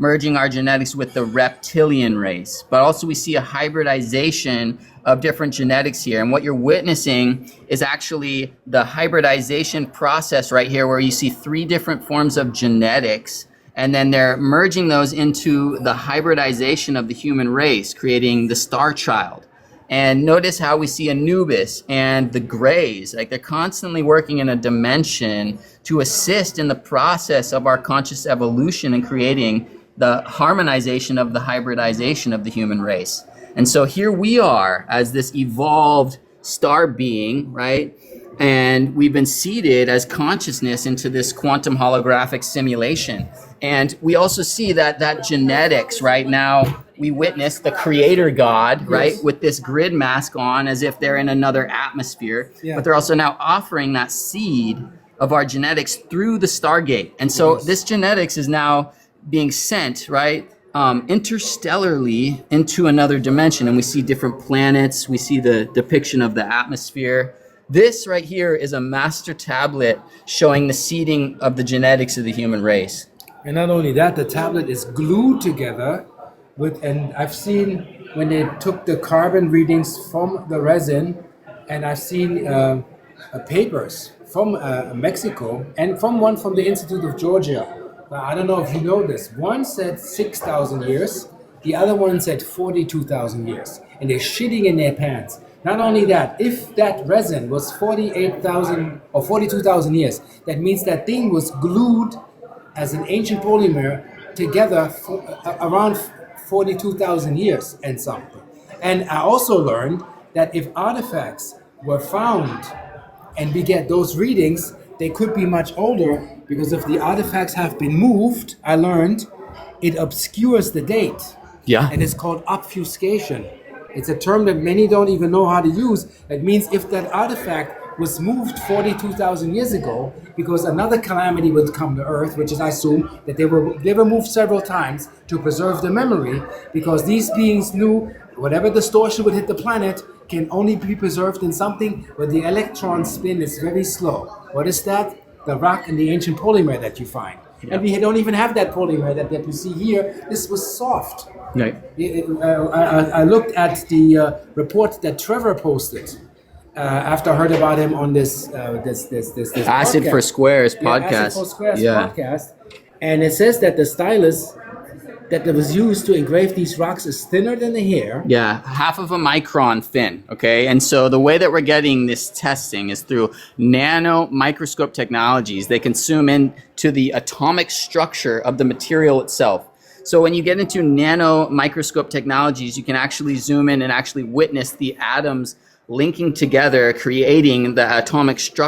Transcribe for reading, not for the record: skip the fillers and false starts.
merging our genetics with the reptilian race. But also we see a hybridization of different genetics here. And what you're witnessing is actually the hybridization process right here, where you see 3 different forms of genetics, and then they're merging those into the hybridization of the human race, creating the star child. And notice how we see Anubis and the Greys, like they're constantly working in a dimension to assist in the process of our conscious evolution and creating the harmonization of the hybridization of the human race. And so here we are as this evolved star being, right? And we've been seeded as consciousness into this quantum holographic simulation. And we also see that genetics right now, we witness the creator God, right, with this grid mask on as if they're in another atmosphere. Yeah. But they're also now offering that seed of our genetics through the Stargate. And so this genetics is now being sent, right, interstellarly into another dimension. And we see different planets. We see the depiction of the atmosphere. This right here is a master tablet showing the seeding of the genetics of the human race. And not only that, the tablet is glued together with, and I've seen when they took the carbon readings from the resin, and I've seen papers from Mexico and from one from the Institute of Georgia. I don't know if you know this. One said 6,000 years, the other one said 42,000 years, and they're shitting in their pants. Not only that, if that resin was 48,000 or 42,000 years, that means that thing was glued as an ancient polymer together for around 42,000 years and something. And I also learned that if artifacts were found and we get those readings, they could be much older, because if the artifacts have been moved, I learned, it obscures the date. Yeah. And it's called obfuscation. It's a term that many don't even know how to use. It means if that artifact was moved 42,000 years ago, because another calamity would come to Earth, which is, I assume, that they were moved several times to preserve the memory, because these beings knew whatever distortion would hit the planet can only be preserved in something where the electron spin is very slow. What is that? The rock and the ancient polymer that you find. Yeah. And we don't even have that polymer that you see here. This was soft. Right. I looked at the report that Trevor posted after I heard about him on this Acid podcast. for Squares podcast. Yeah, Acid for Squares podcast. And it says that the stylus that was used to engrave these rocks is thinner than the hair. Yeah, half of a micron thin, okay? And so the way that we're getting this testing is through nano microscope technologies. They can zoom in to the atomic structure of the material itself. So when you get into nano microscope technologies, you can actually zoom in and actually witness the atoms linking together, creating the atomic structure